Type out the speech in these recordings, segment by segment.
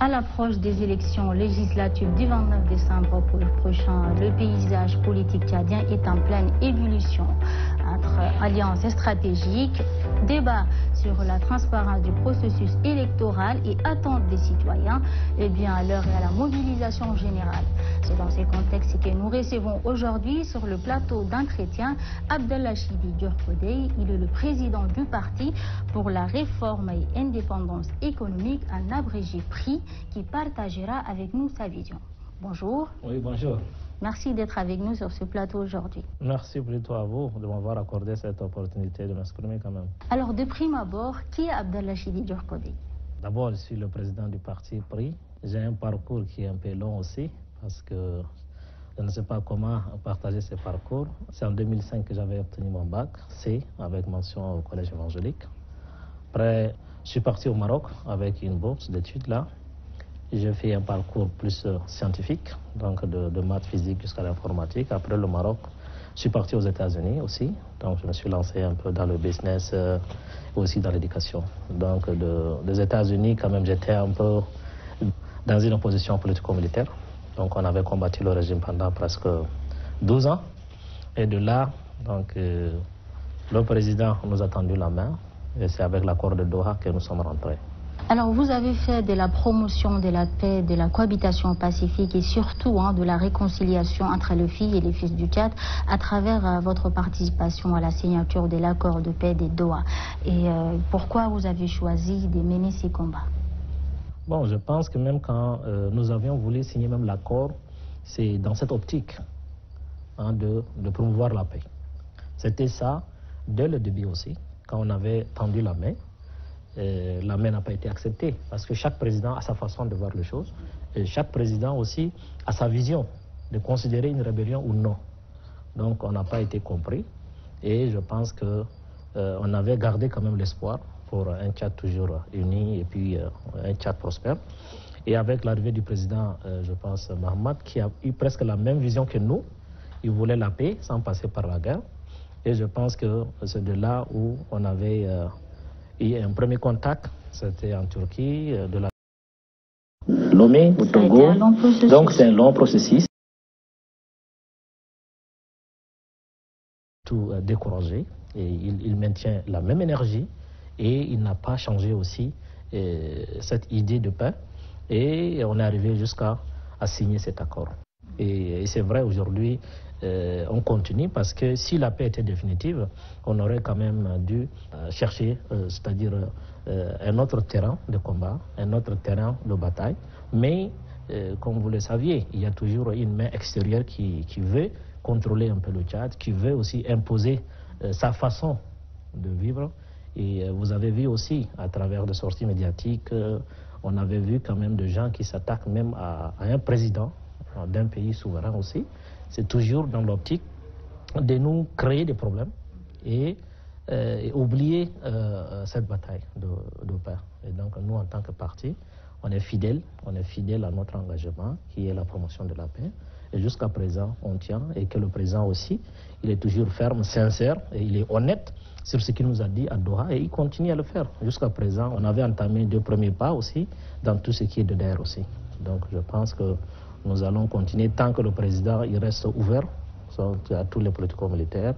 À l'approche des élections législatives du 29 décembre prochain, le paysage politique tchadien est en pleine ébullition. Entre alliances stratégiques, débat sur la transparence du processus électoral et attentes des citoyens, eh bien, l'heure est à la mobilisation générale. C'est dans ces contextes que nous recevons aujourd'hui sur le plateau d'entretien Abdelhachidi Diorkodei. Il est le président du parti pour la réforme et indépendance économique, un abrégé PRI, qui partagera avec nous sa vision. Bonjour. Oui, bonjour. Merci d'être avec nous sur ce plateau aujourd'hui. Merci plutôt à vous de m'avoir accordé cette opportunité de m'exprimer quand même. Alors, de prime abord, qui est Abdelhachidi Diorkodei? D'abord, je suis le président du parti PRI. J'ai un parcours qui est un peu long aussi, parce que je ne sais pas comment partager ce parcours. C'est en 2005 que j'avais obtenu mon bac C avec mention au collège évangélique. Après, je suis parti au Maroc avec une bourse d'études là. J'ai fait un parcours plus scientifique, donc de maths, physique jusqu'à l'informatique. Après le Maroc, je suis parti aux États-Unis aussi. Donc je me suis lancé un peu dans le business et aussi dans l'éducation. Donc des États-Unis, quand même, j'étais un peu dans une opposition politico-militaire. Donc on avait combattu le régime pendant presque 12 ans. Et de là, donc, le président nous a tendu la main. Et c'est avec l'accord de Doha que nous sommes rentrés. Alors, vous avez fait de la promotion de la paix, de la cohabitation pacifique et surtout de la réconciliation entre les filles et les fils du Tchad à travers votre participation à la signature de l'accord de paix de Doha. Et pourquoi vous avez choisi de mener ces combats? Bon, je pense que même quand nous avions voulu signer même l'accord, c'est dans cette optique de promouvoir la paix. C'était ça dès le début aussi, quand on avait tendu la main. La main n'a pas été acceptée parce que chaque président a sa façon de voir les choses et chaque président aussi a sa vision de considérer une rébellion ou non. Donc on n'a pas été compris et je pense que on avait gardé quand même l'espoir pour un Tchad toujours uni et puis un Tchad prospère. Et avec l'arrivée du président, je pense, Mahamat, qui a eu presque la même vision que nous, il voulait la paix sans passer par la guerre. Et je pense que c'est de là où on avait eu un premier contact, c'était en Turquie, de la Lomé, au Togo. Donc c'est un long processus. Tout découragé, et il maintient la même énergie et il n'a pas changé aussi cette idée de paix. Et on est arrivé jusqu'à signer cet accord. Et c'est vrai aujourd'hui, on continue parce que si la paix était définitive, on aurait quand même dû chercher, c'est-à-dire un autre terrain de combat, un autre terrain de bataille. Mais comme vous le saviez, il y a toujours une main extérieure qui veut contrôler un peu le Tchad, qui veut aussi imposer sa façon de vivre. Et vous avez vu aussi à travers des sorties médiatiques, on avait vu quand même des gens qui s'attaquent même à un président d'un pays souverain aussi. C'est toujours dans l'optique de nous créer des problèmes et oublier cette bataille de paix. Et donc nous, en tant que parti, on est fidèle à notre engagement qui est la promotion de la paix. Et jusqu'à présent, on tient et que le président aussi, il est toujours ferme, sincère et il est honnête sur ce qu'il nous a dit à Doha et il continue à le faire. Jusqu'à présent, on avait entamé 2 premiers pas aussi dans tout ce qui est de d'air aussi. Donc je pense que nous allons continuer tant que le président il reste ouvert à tous les politico-militaires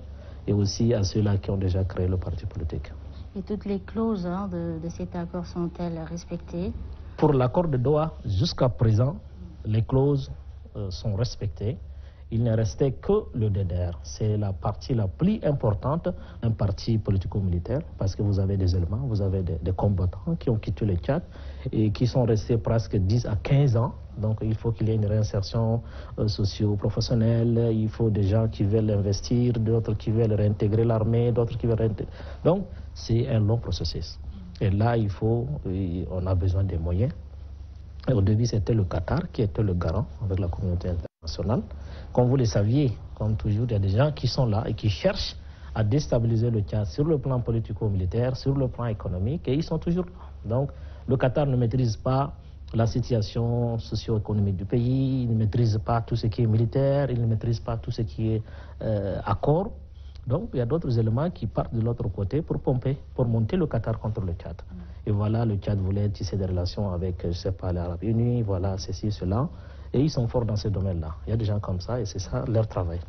et aussi à ceux-là qui ont déjà créé le parti politique. Et toutes les clauses de cet accord sont-elles respectées? Pour l'accord de Doha, jusqu'à présent, les clauses sont respectées. Il ne restait que le DDR. C'est la partie la plus importante, un parti politico-militaire, parce que vous avez des éléments, vous avez des combattants qui ont quitté le Tchad et qui sont restés presque 10 à 15 ans. Donc il faut qu'il y ait une réinsertion socio-professionnelle, il faut des gens qui veulent investir, d'autres qui veulent réintégrer l'armée, d'autres qui veulent réintégrer. Donc c'est un long processus. Et là, on a besoin des moyens. Et au début, c'était le Qatar qui était le garant avec la communauté internationale. Comme vous le saviez, comme toujours, il y a des gens qui sont là et qui cherchent à déstabiliser le Tchad sur le plan politico-militaire, sur le plan économique, et ils sont toujours là. Donc, le Qatar ne maîtrise pas la situation socio-économique du pays, il ne maîtrise pas tout ce qui est militaire, il ne maîtrise pas tout ce qui est accord. Donc, il y a d'autres éléments qui partent de l'autre côté pour pomper, pour monter le Qatar contre le Tchad. Et voilà, le Tchad voulait tisser des relations avec, je ne sais pas, l'Arabie Unis, voilà, ceci, cela. Et ils sont forts dans ce domaine-là. Il y a des gens comme ça et c'est ça leur travail.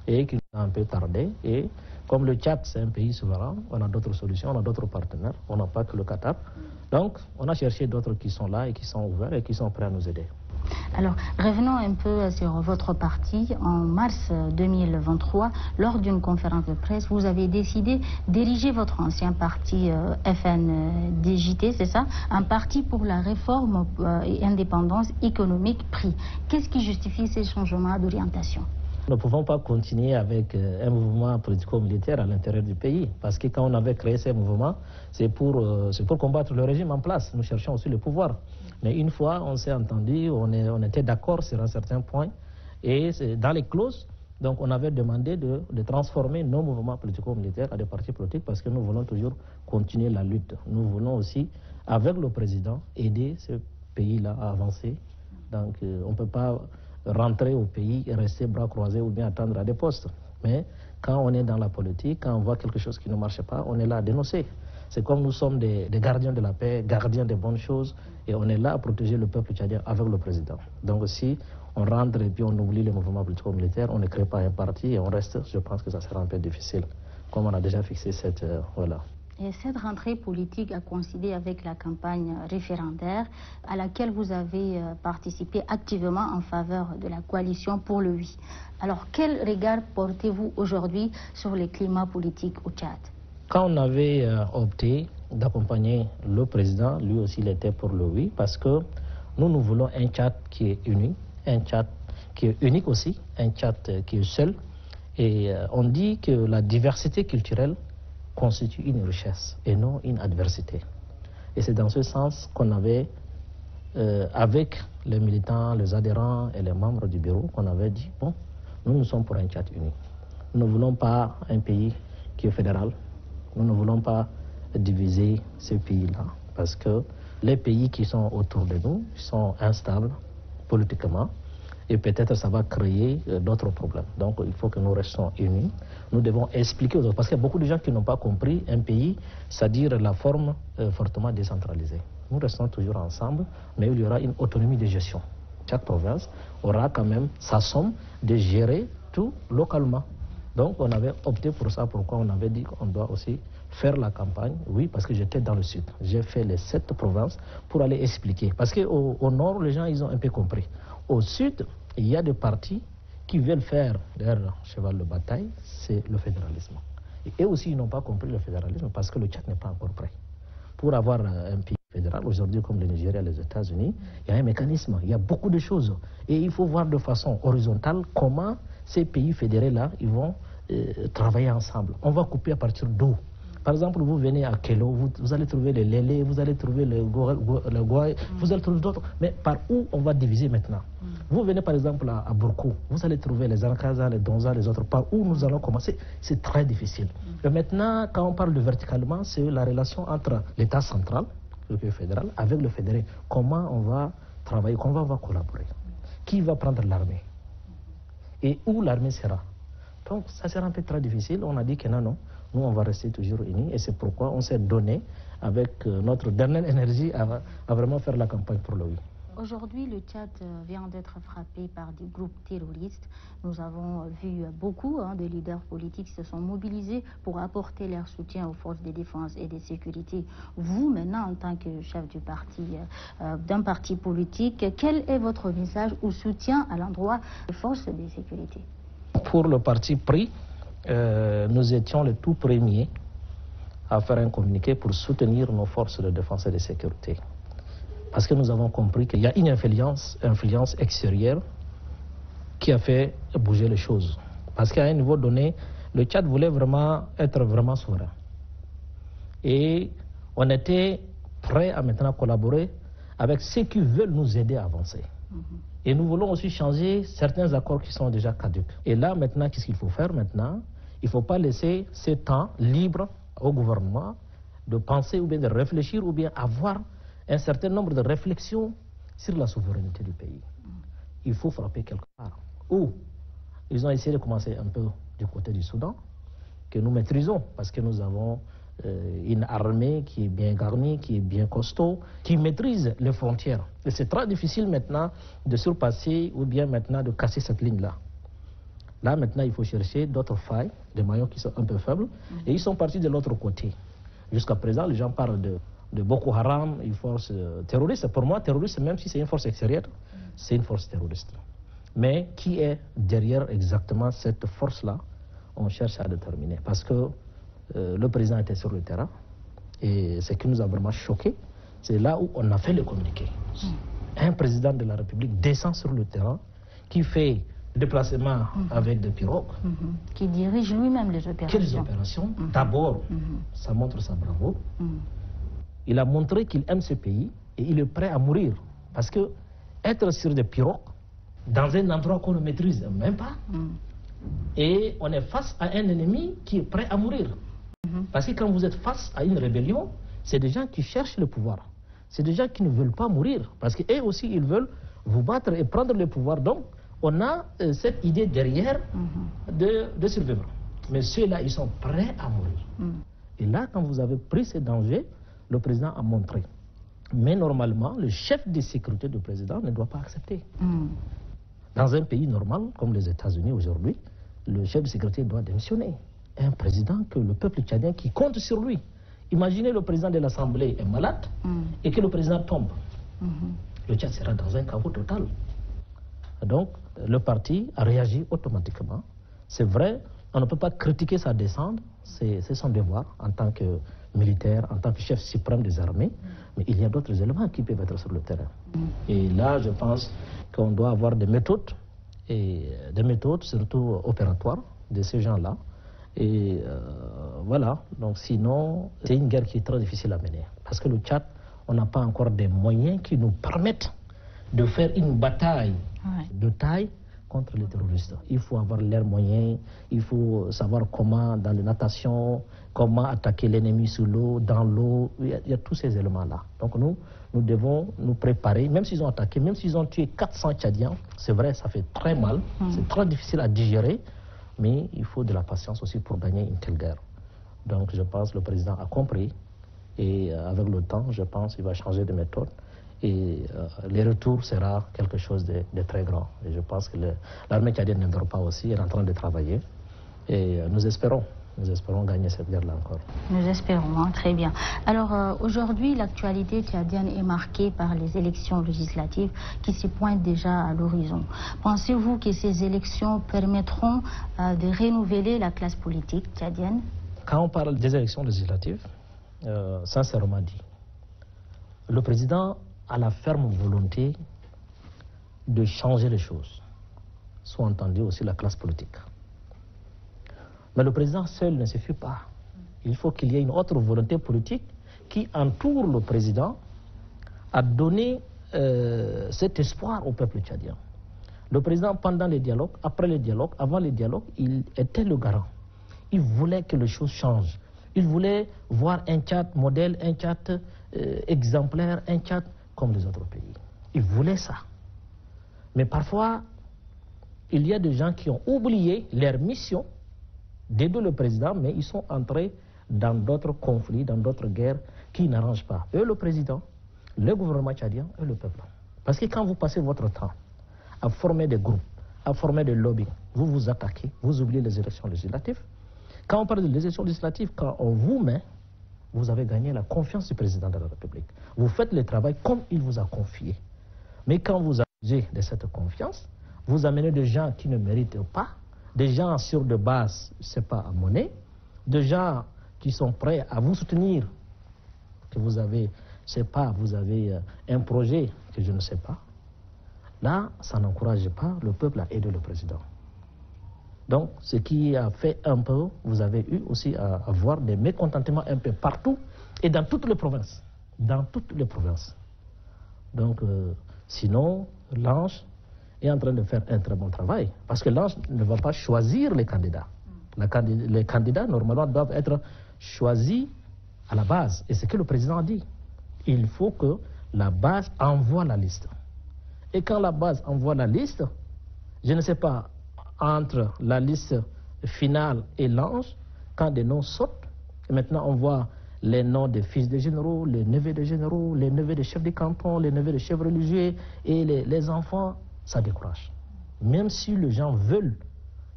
Et qui a un peu tardé. Et comme le Tchad, c'est un pays souverain, on a d'autres solutions, on a d'autres partenaires, on n'a pas que le Qatar. Donc, on a cherché d'autres qui sont là et qui sont ouverts et qui sont prêts à nous aider. Alors, revenons un peu sur votre parti. En mars 2023, lors d'une conférence de presse, vous avez décidé d'ériger votre ancien parti FNDJT, c'est ça? Un parti pour la réforme et indépendance économique PRI. Qu'est-ce qui justifie ces changements d'orientation? Nous ne pouvons pas continuer avec un mouvement politico-militaire à l'intérieur du pays. Parce que quand on avait créé ces mouvements, c'est pour combattre le régime en place. Nous cherchons aussi le pouvoir. Mais une fois, on s'est entendu, on était d'accord sur un certain point. Et dans les clauses, donc on avait demandé de transformer nos mouvements politico-militaires à des partis politiques parce que nous voulons toujours continuer la lutte. Nous voulons aussi, avec le président, aider ce pays-là à avancer. Donc on ne peut pas rentrer au pays et rester bras croisés ou bien attendre à des postes. Mais quand on est dans la politique, quand on voit quelque chose qui ne marche pas, on est là à dénoncer. C'est comme nous sommes des gardiens de la paix, gardiens des bonnes choses, et on est là à protéger le peuple tchadien avec le président. Donc si on rentre et puis on oublie les mouvements politico-militaires, on ne crée pas un parti et on reste, je pense que ça sera un peu difficile, comme on a déjà fixé cette... voilà. Et cette rentrée politique a coïncidé avec la campagne référendaire à laquelle vous avez participé activement en faveur de la coalition pour le oui. Alors, quel regard portez-vous aujourd'hui sur le climat politique au Tchad? Quand on avait opté d'accompagner le président, lui aussi il était pour le oui, parce que nous voulons un Tchad qui est uni, un Tchad qui est unique aussi, un Tchad qui est seul. Et on dit que la diversité culturelle constitue une richesse et non une adversité. Et c'est dans ce sens qu'on avait, avec les militants, les adhérents et les membres du bureau, qu'on avait dit, bon, nous sommes pour un Tchad uni. Nous ne voulons pas un pays qui est fédéral. Nous ne voulons pas diviser ce pays-là parce que les pays qui sont autour de nous sont instables politiquement. Et peut-être ça va créer d'autres problèmes. Donc il faut que nous restions unis. Nous devons expliquer aux autres, parce qu'il y a beaucoup de gens qui n'ont pas compris un pays, c'est-à-dire la forme fortement décentralisée. Nous restons toujours ensemble, mais il y aura une autonomie de gestion. Chaque province aura quand même sa somme de gérer tout localement. Donc on avait opté pour ça, pourquoi on avait dit qu'on doit aussi faire la campagne. Oui, parce que j'étais dans le sud. J'ai fait les 7 provinces pour aller expliquer. Parce qu'au nord, les gens, ils ont un peu compris. Au sud, il y a des partis qui veulent faire leur cheval de bataille, c'est le fédéralisme. Et eux aussi, ils n'ont pas compris le fédéralisme parce que le Tchad n'est pas encore prêt. Pour avoir un pays fédéral, aujourd'hui comme le Nigeria, les États-Unis, il y a un mécanisme, il y a beaucoup de choses. Et il faut voir de façon horizontale comment ces pays fédérés-là, ils vont travailler ensemble. On va couper à partir d'où? Par exemple, vous venez à Kelo, vous allez trouver le Lélé, vous allez trouver le Gouaï, vous allez trouver d'autres. Mais par où on va diviser maintenant? Vous venez par exemple à Bourkou, vous allez trouver les Ankaza, les Donza, les autres. Par où nous allons commencer? C'est très difficile. Et maintenant, quand on parle de verticalement, c'est la relation entre l'État central, le pays fédéral, avec le fédéré. Comment on va travailler, comment on va collaborer? Qui va prendre l'armée? Et où l'armée sera? Donc ça sera un peu très difficile. On a dit que non. Nous, on va rester toujours unis et c'est pourquoi on s'est donné avec notre dernière énergie à vraiment faire la campagne pour le oui. Aujourd'hui, le Tchad vient d'être frappé par des groupes terroristes. Nous avons vu beaucoup de leaders politiques se sont mobilisés pour apporter leur soutien aux forces de défense et de sécurité. Vous, maintenant, en tant que chef du parti, d'un parti politique, quel est votre message ou soutien à l'endroit des forces de sécurité? Pour le parti PRI, nous étions les tout premiers à faire un communiqué pour soutenir nos forces de défense et de sécurité. Parce que nous avons compris qu'il y a une influence extérieure qui a fait bouger les choses. Parce qu'à un niveau donné, le Tchad voulait vraiment être vraiment souverain. Et on était prêt à maintenant collaborer avec ceux qui veulent nous aider à avancer. Et nous voulons aussi changer certains accords qui sont déjà caducs. Et là, maintenant, qu'est-ce qu'il faut faire maintenant? Il ne faut pas laisser ce temps libre au gouvernement de penser ou bien de réfléchir ou bien avoir un certain nombre de réflexions sur la souveraineté du pays. Il faut frapper quelque part. Ou ils ont essayé de commencer un peu du côté du Soudan, que nous maîtrisons, parce que nous avons une armée qui est bien garnie, qui est bien costaud, qui maîtrise les frontières. Et c'est très difficile maintenant de surpasser ou bien maintenant de casser cette ligne-là. Là, maintenant, il faut chercher d'autres failles, des maillons qui sont un peu faibles, et ils sont partis de l'autre côté. Jusqu'à présent, les gens parlent de Boko Haram, une force terroriste. Pour moi, terroriste, même si c'est une force extérieure, c'est une force terroriste. Mais qui est derrière exactement cette force-là, on cherche à déterminer. Parce que le président était sur le terrain, et ce qui nous a vraiment choqué, c'est là où on a fait le communiqué. Un président de la République descend sur le terrain, qui fait déplacement avec des pirogues. Qui dirige lui-même les opérations. Quelles opérations? D'abord, ça montre sa bravoure. Il a montré qu'il aime ce pays et il est prêt à mourir. Parce que être sur des pirogues, dans un endroit qu'on ne maîtrise même pas, et on est face à un ennemi qui est prêt à mourir. Parce que quand vous êtes face à une rébellion, c'est des gens qui cherchent le pouvoir. C'est des gens qui ne veulent pas mourir. Parce qu'eux aussi, ils veulent vous battre et prendre le pouvoir. Donc, on a cette idée derrière de survivre. Mais ceux-là, ils sont prêts à mourir. Et là, quand vous avez pris ces dangers, le président a montré. Mais normalement, le chef de sécurité du président ne doit pas accepter. Dans un pays normal, comme les États-Unis aujourd'hui, le chef de sécurité doit démissionner. Un président que le peuple tchadien qui compte sur lui. Imaginez le président de l'Assemblée est malade et que le président tombe. Le Tchad sera dans un chaos total. Donc, le parti a réagi automatiquement. C'est vrai, on ne peut pas critiquer sa descente, c'est son devoir en tant que militaire, en tant que chef suprême des armées, mais il y a d'autres éléments qui peuvent être sur le terrain. Et là, je pense qu'on doit avoir des méthodes, et des méthodes surtout opératoires de ces gens-là. Et voilà, donc sinon, c'est une guerre qui est très difficile à mener. Parce que le Tchad, on n'a pas encore des moyens qui nous permettent de faire une bataille de taille contre les terroristes. Il faut avoir leurs moyens, il faut savoir comment, dans la natation, comment attaquer l'ennemi sous l'eau, dans l'eau, il y a tous ces éléments-là. Donc nous devons nous préparer, même s'ils ont attaqué, même s'ils ont tué 400 Tchadiens, c'est vrai, ça fait très mal, c'est très difficile à digérer, mais il faut de la patience aussi pour gagner une telle guerre. Donc je pense que le président a compris, et avec le temps, je pense qu'il va changer de méthode. Et le retour sera quelque chose de très grand. Et je pense que l'armée tchadienne ne dort pas aussi, elle est en train de travailler. Et nous espérons gagner cette guerre-là encore. Nous espérons, hein, très bien. Alors aujourd'hui, l'actualité tchadienne est marquée par les élections législatives qui se pointent déjà à l'horizon. Pensez-vous que ces élections permettront de renouveler la classe politique tchadienne? Quand on parle des élections législatives, sincèrement dit, le président a la ferme volonté de changer les choses, soit entendu aussi la classe politique. Mais le président seul ne suffit pas. Il faut qu'il y ait une autre volonté politique qui entoure le président à donner cet espoir au peuple tchadien. Le président, pendant les dialogues, après les dialogues, avant les dialogues, il était le garant. Il voulait que les choses changent. Il voulait voir un Tchad modèle, un Tchad exemplaire, un Tchad comme les autres pays. Il voulait ça. Mais parfois, il y a des gens qui ont oublié leur mission d'aider le président, mais ils sont entrés dans d'autres conflits, dans d'autres guerres qui n'arrangent pas eux, le président, le gouvernement tchadien et le peuple. Parce que quand vous passez votre temps à former des groupes, à former des lobbies, vous vous attaquez, vous oubliez les élections législatives. Quand on parle des élections législatives, quand on vous met, vous avez gagné la confiance du président de la République. Vous faites le travail comme il vous a confié. Mais quand vous abusez de cette confiance, vous amenez des gens qui ne méritent pas, des gens sur de base, c'est pas à monnaie, des gens qui sont prêts à vous soutenir, que vous avez, je sais pas, vous avez un projet que je ne sais pas. Là, ça n'encourage pas le peuple à aider le président. Donc, ce qui a fait un peu, vous avez eu aussi à avoir des mécontentements un peu partout et dans toutes les provinces. Dans toutes les provinces. Donc, sinon, l'Ange est en train de faire un très bon travail. Parce que l'Ange ne va pas choisir les candidats. Les candidats, normalement, doivent être choisis à la base. Et c'est ce que le président a dit. Il faut que la base envoie la liste. Et quand la base envoie la liste, je ne sais pas, entre la liste finale et l'Ange, quand des noms sautent, Et maintenant, on voit les noms des fils des généraux, les neveux des généraux, les neveux des chefs de canton, les neveux des chefs religieux et les enfants, ça décourage. Même si les gens veulent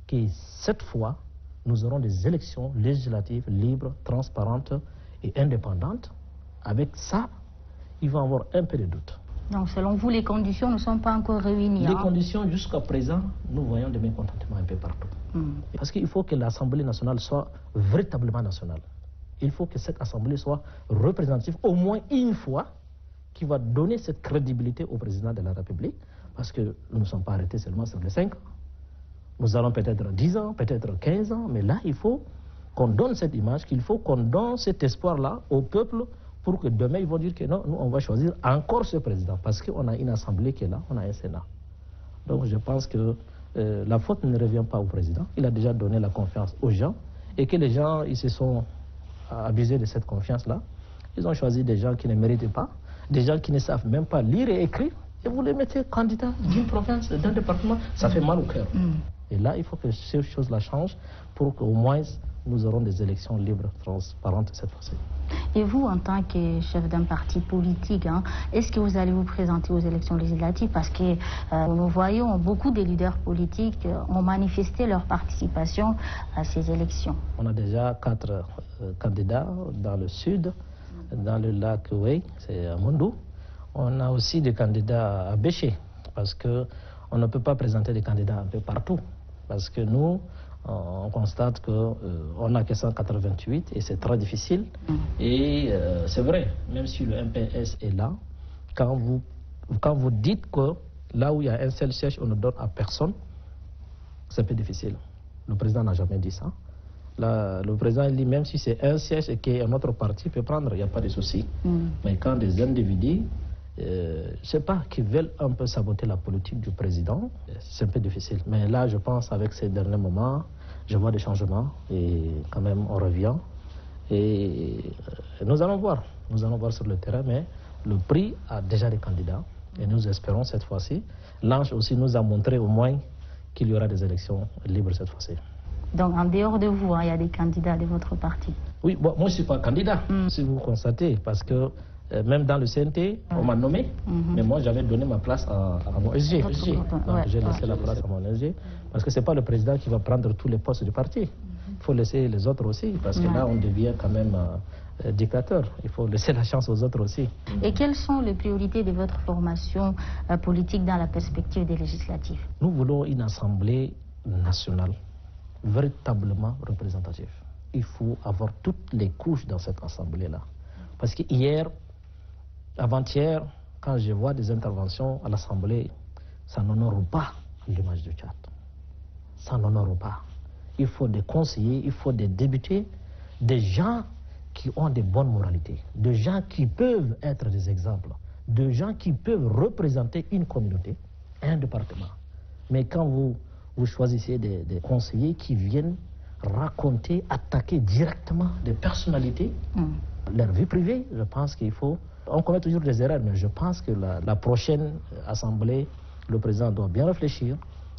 que cette fois, nous aurons des élections législatives libres, transparentes et indépendantes, avec ça, ils vont avoir un peu de doute. Donc, selon vous, les conditions ne sont pas encore réunies. Les conditions, jusqu'à présent, nous voyons des mécontentements un peu partout. Parce qu'il faut que l'Assemblée nationale soit véritablement nationale. Il faut que cette Assemblée soit représentative au moins une fois, qui va donner cette crédibilité au président de la République, parce que nous ne sommes pas arrêtés seulement sur les 5 ans. Nous allons peut-être 10 ans, peut-être 15 ans, mais là, il faut qu'on donne cette image, qu'il faut qu'on donne cet espoir-là au peuple, pour que demain, ils vont dire que non, nous, on va choisir encore ce président, parce qu'on a une Assemblée qui est là, on a un Sénat. Donc, je pense que la faute ne revient pas au président. Il a déjà donné la confiance aux gens, et que les gens, ils se sont abusés de cette confiance-là. Ils ont choisi des gens qui ne méritent pas, des gens qui ne savent même pas lire et écrire, et vous les mettez candidats d'une province, d'un département, ça fait mal au cœur. Et là, il faut que ces choses-là changent pour qu'au moins nous aurons des élections libres, transparentes cette fois-ci. Et vous, en tant que chef d'un parti politique, est-ce que vous allez vous présenter aux élections législatives? Parce que nous voyons beaucoup de leaders politiques ont manifesté leur participation à ces élections. On a déjà 4 candidats dans le sud, dans le lac Oué, c'est à Mondou. On a aussi des candidats à Béché, parce qu'on ne peut pas présenter des candidats un peu partout. Parce que nous, on constate qu'on n'a que 188 et c'est très difficile. Et c'est vrai, même si le MPS est là, quand vous dites que là où il y a un seul siège, on ne donne à personne, c'est un peu difficile. Le président n'a jamais dit ça. Là, le président il dit même si c'est un siège et qu'un autre parti peut prendre, il n'y a pas de souci. Mais quand des individus, je ne sais pas, qui veulent un peu saboter la politique du président, c'est un peu difficile. Mais là, je pense, avec ces derniers moments, je vois des changements et quand même, on revient. Et nous allons voir sur le terrain, mais le prix a déjà des candidats. Et nous espérons cette fois-ci. L'Ange aussi nous a montré au moins qu'il y aura des élections libres cette fois-ci. Donc, en dehors de vous, il y a des candidats de votre parti? Oui, bon, moi je ne suis pas candidat, si vous constatez, parce que même dans le CNT, on m'a nommé, mais moi j'avais donné ma place à mon SG. Donc j'ai laissé la place à mon SG, parce que ce n'est pas le président qui va prendre tous les postes du parti. Il faut laisser les autres aussi, parce que là on devient quand même dictateur. Il faut laisser la chance aux autres aussi. Et quelles sont les priorités de votre formation politique dans la perspective des législatives? Nous voulons une assemblée nationale, véritablement représentative. Il faut avoir toutes les couches dans cette assemblée-là. Parce que hier, avant-hier, quand je vois des interventions à l'Assemblée, ça n'honore pas l'image du Tchad. Ça n'honore pas. Il faut des conseillers, il faut des députés, des gens qui ont des bonnes moralités, des gens qui peuvent être des exemples, des gens qui peuvent représenter une communauté, un département. Mais quand vous choisissez des conseillers qui viennent raconter, attaquer directement des personnalités, leur vie privée, je pense qu'il faut... On commet toujours des erreurs, mais je pense que la prochaine assemblée, le président doit bien réfléchir,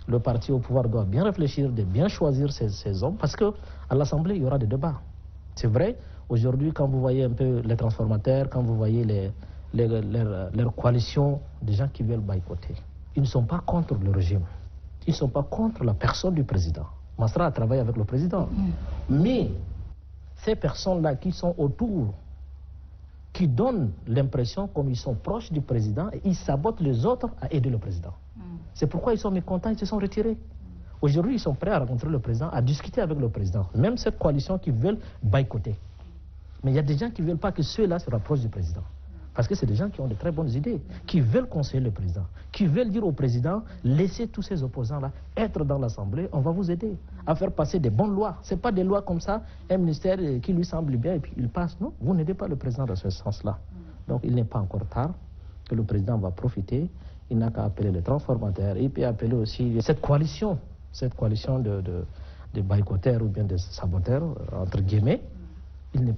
le parti au pouvoir doit bien réfléchir, de bien choisir ces hommes, parce qu'à l'Assemblée, il y aura des débats. C'est vrai, aujourd'hui, quand vous voyez un peu les transformateurs, quand vous voyez leur coalition, des gens qui veulent boycotter, ils ne sont pas contre le régime, ils ne sont pas contre la personne du président. Masra a travaillé avec le président. Mais ces personnes-là qui sont autour, qui donnent l'impression comme ils sont proches du président, et ils sabotent les autres à aider le président. C'est pourquoi ils sont mécontents, ils se sont retirés. Aujourd'hui, ils sont prêts à rencontrer le président, à discuter avec le président. Même cette coalition qui veulent boycotter. Mais il y a des gens qui ne veulent pas que ceux-là se rapprochent du président. Parce que c'est des gens qui ont de très bonnes idées, qui veulent conseiller le président, qui veulent dire au président, laissez tous ces opposants-là être dans l'Assemblée, on va vous aider à faire passer des bonnes lois. Ce n'est pas des lois comme ça, un ministère qui lui semble bien et puis il passe. Non, vous n'aidez pas le président dans ce sens-là. Donc il n'est pas encore tard que le président va profiter. Il n'a qu'à appeler les transformateurs. Il peut appeler aussi cette coalition de boycotteurs ou bien de saboteurs, entre guillemets.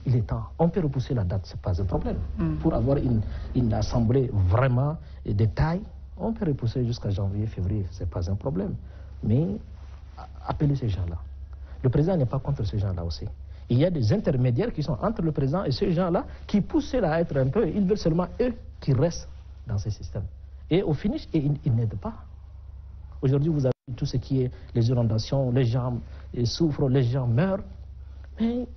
Il est temps. On peut repousser la date, ce n'est pas un problème. Pour avoir une assemblée vraiment de taille, on peut repousser jusqu'à janvier, février, ce n'est pas un problème. Mais appelez ces gens-là. Le président n'est pas contre ces gens-là aussi. Il y a des intermédiaires qui sont entre le président et ces gens-là qui poussent ceux-là à être un peu, ils veulent seulement eux qui restent dans ces systèmes. Et au finish, ils n'aident pas. Aujourd'hui, vous avez tout ce qui est les inondations, les gens souffrent, les gens meurent. Mais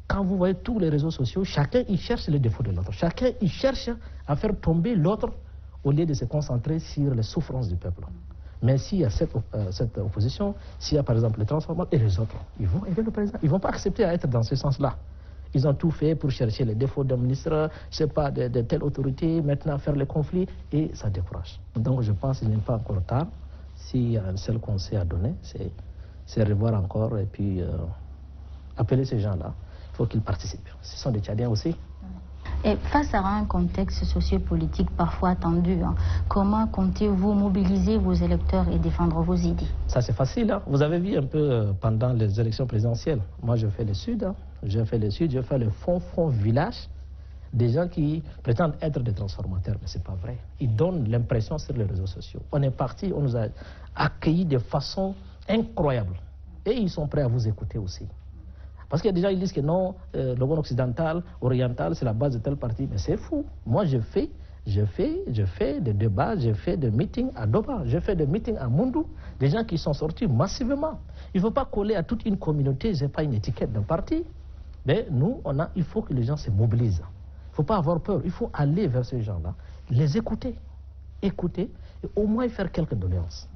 quand vous voyez tous les réseaux sociaux, chacun y cherche les défauts de l'autre. Chacun y cherche à faire tomber l'autre au lieu de se concentrer sur les souffrances du peuple. Mais s'il y a cette opposition, s'il y a par exemple les transformateurs et les autres, ils vont aider le président. Ils ne vont pas accepter à être dans ce sens-là. Ils ont tout fait pour chercher les défauts d'un ministre, je ne sais pas, de telle autorité, maintenant faire les conflits, et ça décourage. Donc je pense qu'il n'est pas encore tard. S'il y a un seul conseil à donner, c'est revoir encore et puis appeler ces gens-là. Il faut qu'ils participent. Ce sont des Tchadiens aussi. Et face à un contexte sociopolitique parfois tendu, comment comptez-vous mobiliser vos électeurs et défendre vos idées? Ça c'est facile. Hein. Vous avez vu un peu pendant les élections présidentielles. Moi je fais le Sud. Hein. Je fais le Sud, je fais le fond village. Des gens qui prétendent être des transformateurs, mais ce n'est pas vrai. Ils donnent l'impression sur les réseaux sociaux. On est parti, on nous a accueillis de façon incroyable. Et ils sont prêts à vous écouter aussi. Parce qu'il y a des gens qui disent que non, le monde occidental, oriental, c'est la base de tel parti. Mais c'est fou. Moi, je fais des débats, je fais des meetings à Doba, je fais des meetings à Mundou. Des gens qui sont sortis massivement. Il ne faut pas coller à toute une communauté, je n'ai pas une étiquette d'un parti. Mais nous, il faut que les gens se mobilisent. Il ne faut pas avoir peur. Il faut aller vers ces gens-là, les écouter, et au moins faire quelques doléances.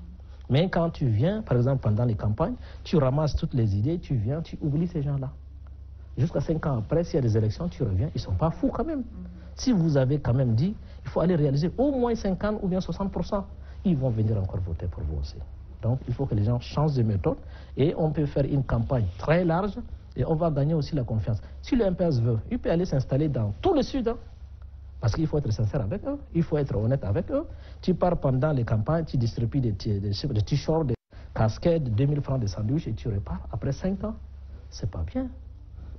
Mais quand tu viens, par exemple, pendant les campagnes, tu ramasses toutes les idées, tu viens, tu oublies ces gens-là. Jusqu'à 5 ans après, s'il y a des élections, tu reviens, ils ne sont pas fous quand même. Si vous avez quand même dit, il faut aller réaliser au moins 50 ou bien 60%, ils vont venir encore voter pour vous aussi. Donc, il faut que les gens changent de méthode et on peut faire une campagne très large et on va gagner aussi la confiance. Si le MPS veut, il peut aller s'installer dans tout le Sud, hein. Parce qu'il faut être sincère avec eux, il faut être honnête avec eux. Tu pars pendant les campagnes, tu distribues des t-shirts, des casquettes, 2000 francs de sandwich et tu repars après 5 ans. C'est pas bien.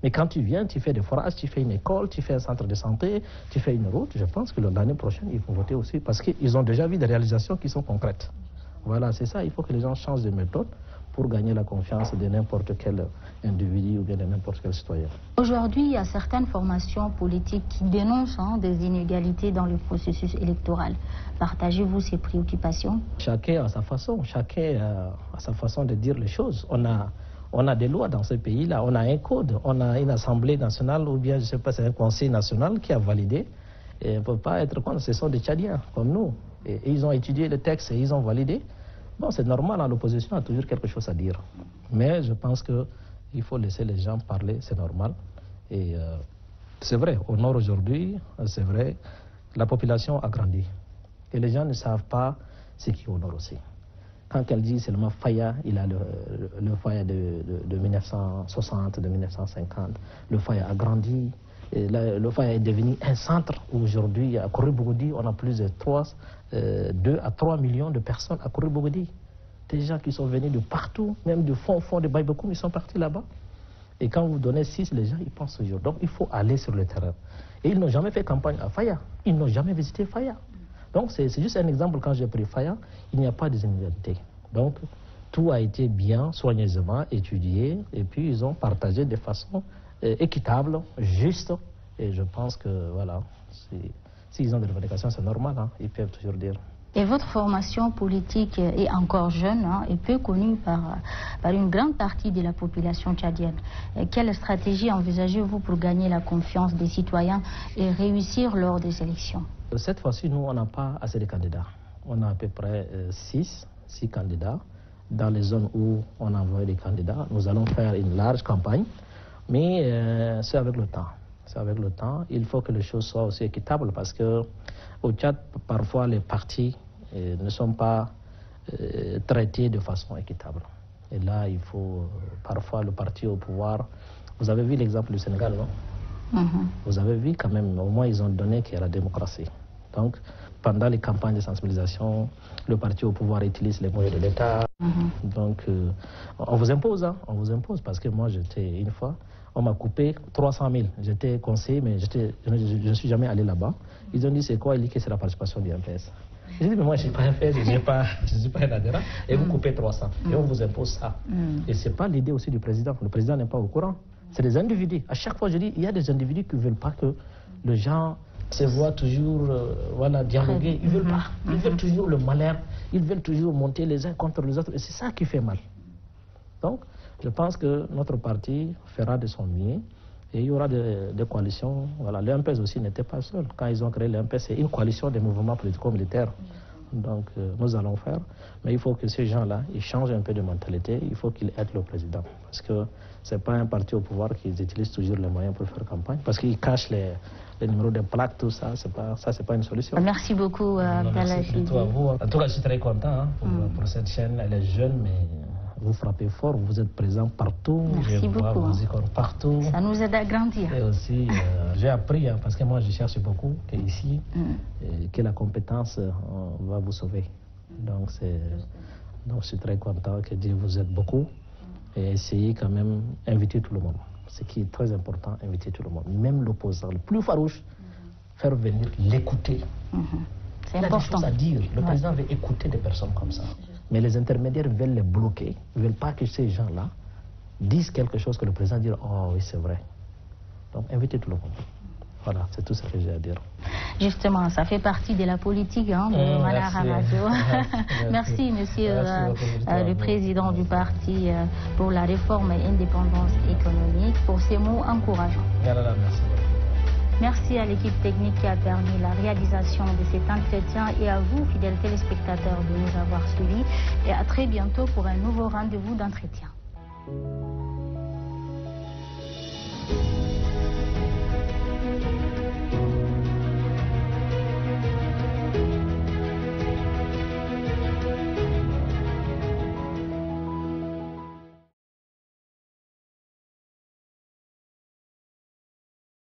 Mais quand tu viens, tu fais des forages, tu fais une école, tu fais un centre de santé, tu fais une route, je pense que l'année prochaine, ils vont voter aussi parce qu'ils ont déjà vu des réalisations qui sont concrètes. Voilà, c'est ça, il faut que les gens changent de méthode pour gagner la confiance de n'importe quel individu ou bien de n'importe quel citoyen. Aujourd'hui, il y a certaines formations politiques qui dénoncent des inégalités dans le processus électoral. Partagez-vous ces préoccupations? Chacun a sa façon, chacun a sa façon de dire les choses. On a des lois dans ce pays-là, on a un code, on a une assemblée nationale ou bien, je ne sais pas, c'est un conseil national qui a validé. Et on ne peut pas être contre, ce sont des Tchadiens comme nous. Et ils ont étudié le texte et ils ont validé. Bon, c'est normal, l'opposition a toujours quelque chose à dire. Mais je pense qu'il faut laisser les gens parler, c'est normal. Et c'est vrai, au nord aujourd'hui, c'est vrai, la population a grandi. Et les gens ne savent pas ce qui est au nord aussi. Quand elle dit seulement Faya, il a le Faya de 1960, de 1950. Le Faya a grandi. Et le Faya est devenu un centre où aujourd'hui, à Kouré-Bougoudi, on a plus de 2 à 3 millions de personnes à Kouré-Bougoudi. Des gens qui sont venus de partout, même du fond de Baïbekoum, ils sont partis là-bas. Et quand vous donnez 6, les gens, ils pensent toujours. Donc il faut aller sur le terrain. Et ils n'ont jamais fait campagne à Faya. Ils n'ont jamais visité Faya. Donc c'est juste un exemple, quand j'ai pris Faya, il n'y a pas des inégalités. Donc tout a été bien, soigneusement étudié, et puis ils ont partagé de façon équitable, juste, et je pense que voilà, s'ils ont des revendications, c'est normal, hein, ils peuvent toujours dire. Et votre formation politique est encore jeune et peu connue par une grande partie de la population tchadienne. Quelle stratégie envisagez-vous pour gagner la confiance des citoyens et réussir lors des élections? Cette fois-ci, nous, on n'a pas assez de candidats. On a à peu près 6 candidats. Dans les zones où on envoie des candidats, nous allons faire une large campagne. Mais c'est avec le temps. C'est avec le temps. Il faut que les choses soient aussi équitables parce qu'au Tchad, parfois, les partis ne sont pas traités de façon équitable. Et là, il faut parfois le parti au pouvoir. Vous avez vu l'exemple du Sénégal, non? Vous avez vu quand même, au moins, ils ont donné qu'il y a la démocratie. Donc, pendant les campagnes de sensibilisation, le parti au pouvoir utilise les moyens de l'État. Donc, on vous impose, hein, on vous impose. Parce que moi, j'étais une fois, on m'a coupé 300 000. J'étais conseiller, mais je ne suis jamais allé là-bas. Ils ont dit, c'est quoi? Ils disent que c'est la participation du MPS. J'ai dit, mais moi, je ne suis pas un MPS, je ne suis pas un adhérent. Et vous coupez 300. Et on vous impose ça. Et ce n'est pas l'idée aussi du président. Le président n'est pas au courant. C'est des individus. À chaque fois, je dis, il y a des individus qui ne veulent pas que les gens se voient toujours dialoguer. Ils ne veulent pas. Ils veulent toujours le malheur. Ils veulent toujours monter les uns contre les autres. Et c'est ça qui fait mal. Donc, je pense que notre parti fera de son mieux. Et il y aura des coalitions. Voilà, le MPS aussi n'était pas seul. Quand ils ont créé le MPS, c'est une coalition des mouvements politico-militaires. Donc, nous allons faire. Mais il faut que ces gens-là, ils changent un peu de mentalité. Il faut qu'ils aident le président. Parce que ce n'est pas un parti au pouvoir qui utilise toujours les moyens pour faire campagne. Parce qu'ils cachent les numéros de plaques, tout ça. C'est pas une solution. Merci beaucoup, Abdallah Chidi. Merci à vous. En tout cas, je suis très content pour cette chaîne. Elle est jeune, mais vous frappez fort. Vous êtes présent partout. Merci beaucoup. Vos icônes partout. Ça nous aide à grandir. Et aussi, j'ai appris, parce que moi, je cherche beaucoup, qu'ici, que la compétence va vous sauver. Donc, je suis très content que Dieu vous aide beaucoup. Et essayez quand même d'inviter tout le monde. Ce qui est très important, inviter tout le monde. Même l'opposant, le plus farouche, faire venir l'écouter. C'est important. Il y a des choses à dire. Le président veut écouter des personnes comme ça. Mais les intermédiaires veulent les bloquer. Ils ne veulent pas que ces gens-là disent quelque chose que le président dit, oh oui, c'est vrai. Donc, invitez tout le monde. Voilà, c'est tout ce que j'ai à dire. Justement, ça fait partie de la politique de Manara Radio. Merci, monsieur le président du parti pour la réforme et indépendance économique, pour ces mots encourageants. Merci. Merci à l'équipe technique qui a permis la réalisation de cet entretien et à vous, fidèles téléspectateurs, de nous avoir suivis. Et à très bientôt pour un nouveau rendez-vous d'entretien.